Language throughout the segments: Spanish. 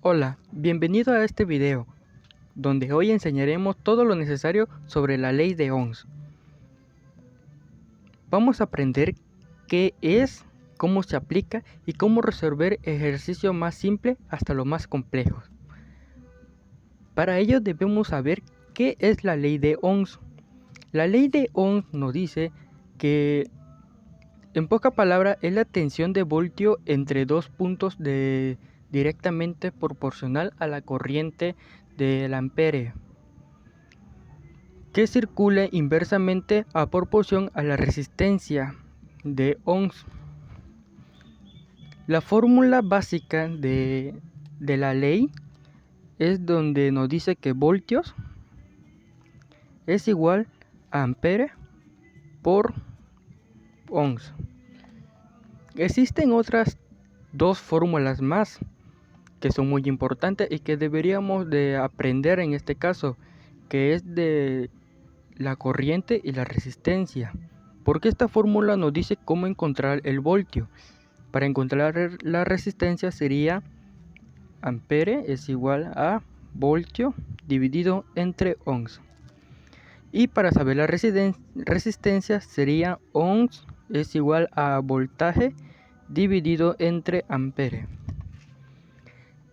Hola, bienvenido a este video, donde hoy enseñaremos todo lo necesario sobre la ley de Ohms. Vamos a aprender qué es, cómo se aplica y cómo resolver ejercicios más simples hasta los más complejos. Para ello debemos saber qué es la ley de Ohms. La ley de Ohms nos dice que, en pocas palabras, es la tensión de voltio entre dos puntos directamente proporcional a la corriente del ampere, que circula inversamente a proporción a la resistencia de Ohms. La fórmula básica de la ley es donde nos dice que voltios es igual a ampere por ohms. Existen otras dos fórmulas más que son muy importantes y que deberíamos de aprender en este caso, que es de la corriente y la resistencia, porque esta fórmula nos dice cómo encontrar el voltio. Para encontrar la resistencia sería ampere es igual a voltio dividido entre ohms, y para saber la resistencia sería ohms es igual a voltaje dividido entre ampere.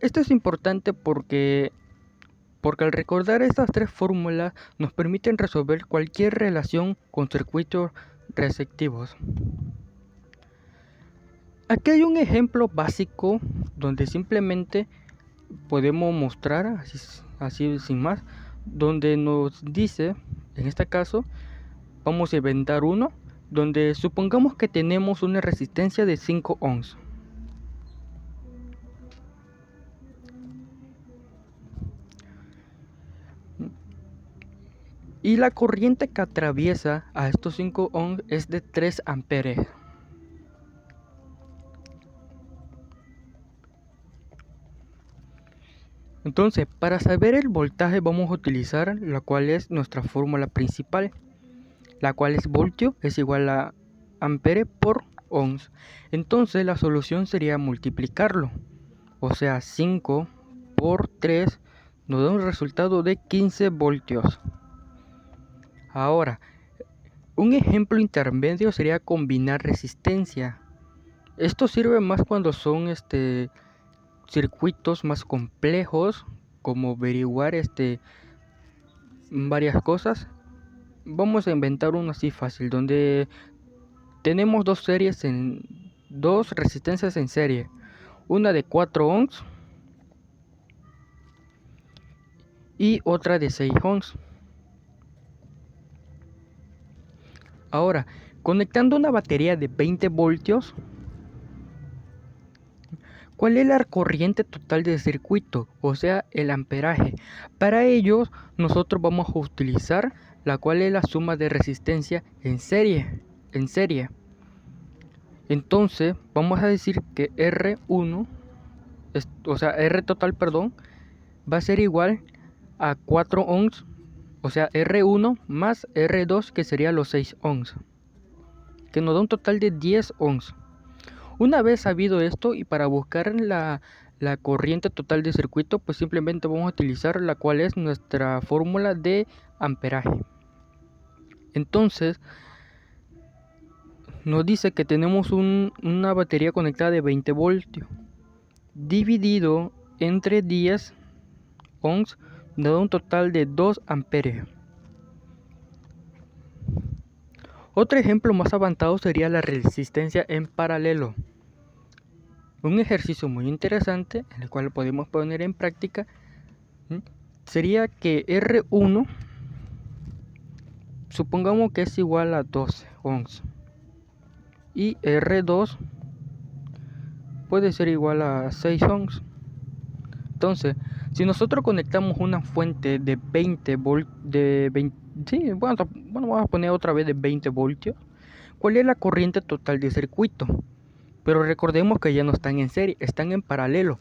Esto es importante porque al recordar estas tres fórmulas nos permiten resolver cualquier relación con circuitos receptivos. Aquí hay un ejemplo básico donde simplemente podemos mostrar, así sin más, donde nos dice, en este caso, vamos a inventar uno, donde supongamos que tenemos una resistencia de 5 ohms. Y la corriente que atraviesa a estos 5 ohms es de 3 amperes. Entonces, para saber el voltaje vamos a utilizar la cual es nuestra fórmula principal, la cual es voltio es igual a ampere por ohms. Entonces la solución sería multiplicarlo, o sea 5 por 3 nos da un resultado de 15 voltios. Ahora, un ejemplo intermedio sería combinar resistencia. Esto sirve más cuando son circuitos más complejos, como averiguar varias cosas. Vamos a inventar uno así fácil, donde tenemos dos resistencias en serie, una de 4 ohms y otra de 6 ohms. Ahora, conectando una batería de 20 voltios, ¿cuál es la corriente total del circuito? O sea, el amperaje. Para ello, nosotros vamos a utilizar la cual es la suma de resistencia en serie. Entonces, vamos a decir que R1, o sea, R total, perdón, va a ser igual a 4 ohms, o sea, R1 más R2, que sería los 6 ohms, que nos da un total de 10 ohms. Una vez sabido esto, y para buscar la corriente total de circuito, pues simplemente vamos a utilizar la cual es nuestra fórmula de amperaje. Entonces nos dice que tenemos una batería conectada de 20 voltios dividido entre 10 ohms, nos da un total de 2 amperes. Otro ejemplo más avanzado sería la resistencia en paralelo. Un ejercicio muy interesante en el cual podemos poner en práctica sería que R1 supongamos que es igual a 12 ohms y R2 puede ser igual a 6 ohms. Entonces, si nosotros conectamos una fuente de 20 voltios, vamos a poner otra vez de 20 voltios, ¿cuál es la corriente total de circuito? Pero recordemos que ya no están en serie, están en paralelo.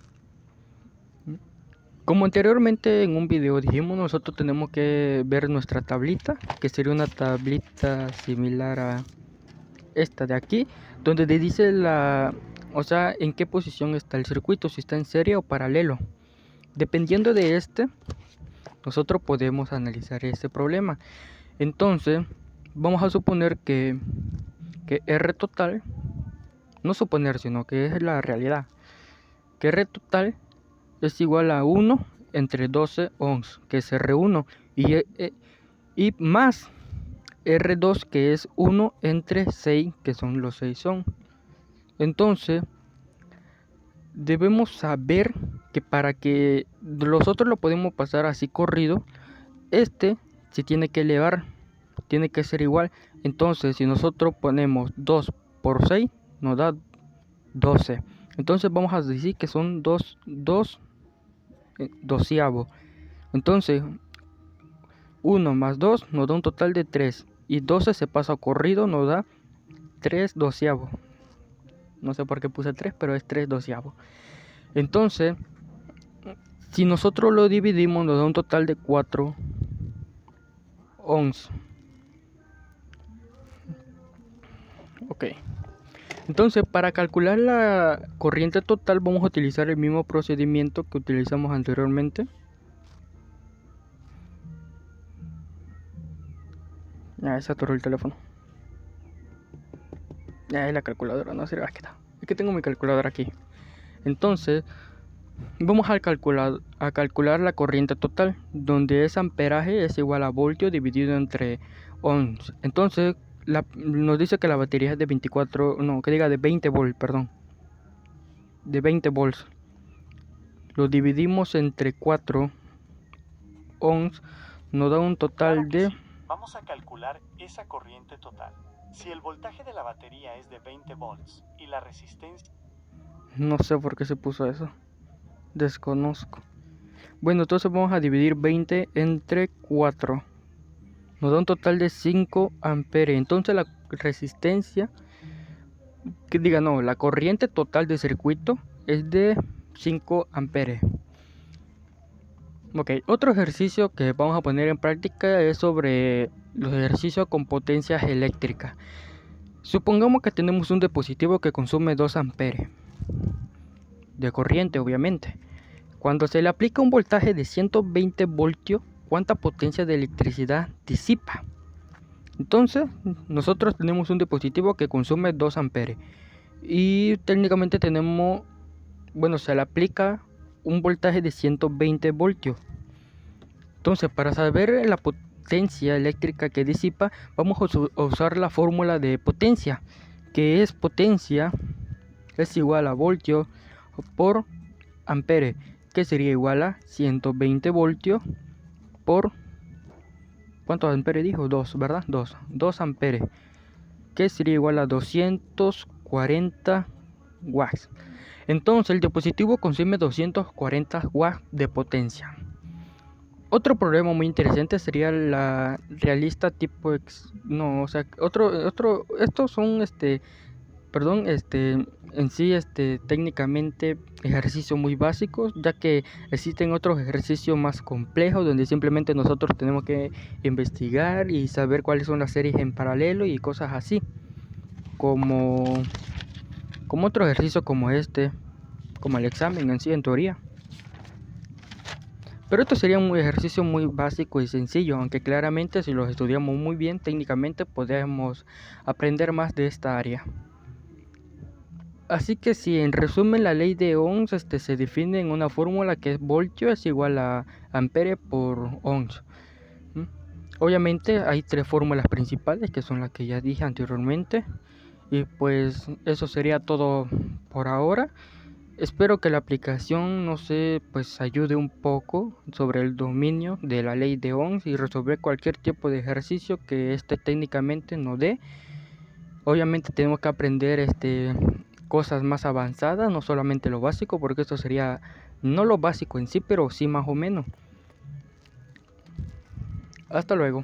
Como anteriormente en un video dijimos, nosotros tenemos que ver nuestra tablita, que sería una tablita similar a esta de aquí, donde te dice o sea, en qué posición está el circuito, si está en serie o paralelo. Dependiendo de nosotros podemos analizar este problema. Entonces, vamos a suponer que R total, no suponer, sino que es la realidad, que R total es igual a 1 entre 12 ohms, que es R1, y más R2, que es 1 entre 6, que son los 6 ohms. Entonces, debemos saber que para que nosotros lo podemos pasar así corrido, se tiene que elevar, tiene que ser igual. Entonces, si nosotros ponemos 2 por 6, nos da 12. Entonces vamos a decir que son 2 doceavos. Entonces 1 más 2 nos da un total de 3, y 12 se pasa corrido, nos da 3 doceavos. No sé por qué puse 3, pero es 3 doceavos. Entonces, si nosotros lo dividimos, nos da un total de 4 ohms. Ok. Entonces, para calcular la corriente total vamos a utilizar el mismo procedimiento que utilizamos anteriormente. Se saturó el teléfono. Es la calculadora, no sirve. Aquí está. Es que tengo mi calculadora aquí. Entonces, vamos a calcular la corriente total, donde ese amperaje es igual a voltio dividido entre ohms. Entonces, nos dice que la batería es de 20 volts, perdón. De 20 volts. Lo dividimos entre 4 ohms, nos da un total de... Sí. Vamos a calcular esa corriente total. Si el voltaje de la batería es de 20 volts y la resistencia... No sé por qué se puso eso. Desconozco. Bueno, entonces vamos a dividir 20 entre 4. Nos da un total de 5 amperes. Entonces la resistencia, la corriente total del circuito es de 5 amperes. Ok, otro ejercicio que vamos a poner en práctica es sobre los ejercicios con potencias eléctricas. Supongamos que tenemos un dispositivo que consume 2 amperes de corriente, obviamente. Cuando se le aplica un voltaje de 120 voltios, ¿cuánta potencia de electricidad disipa? Entonces, nosotros tenemos un dispositivo que consume 2 amperes y técnicamente se le aplica un voltaje de 120 voltios. Entonces, para saber la potencia eléctrica que disipa, vamos a usar la fórmula de potencia, que es potencia es igual a voltio por ampere, que sería igual a 120 voltios por... ¿Cuántos amperes dijo? 2, ¿verdad? 2 amperes, que sería igual a 240 watts. Entonces el dispositivo consume 240 watts de potencia. Otro problema muy interesante sería la realista tipo estos son en sí técnicamente ejercicios muy básicos, ya que existen otros ejercicios más complejos donde simplemente nosotros tenemos que investigar y saber cuáles son las series en paralelo y cosas así, como otro ejercicio como como el examen en sí, en teoría. Pero esto sería un ejercicio muy básico y sencillo, aunque claramente si los estudiamos muy bien técnicamente podemos aprender más de esta área. Así que si en resumen la ley de Ohms se define en una fórmula que es voltio es igual a ampere por ohms. Obviamente hay 3 fórmulas principales que son las que ya dije anteriormente. Y pues eso sería todo por ahora. Espero que la aplicación, ayude un poco sobre el dominio de la ley de Ohms y resolver cualquier tipo de ejercicio que técnicamente nos dé. Obviamente tenemos que aprender cosas más avanzadas, no solamente lo básico, porque esto sería no lo básico en sí, pero sí más o menos. Hasta luego.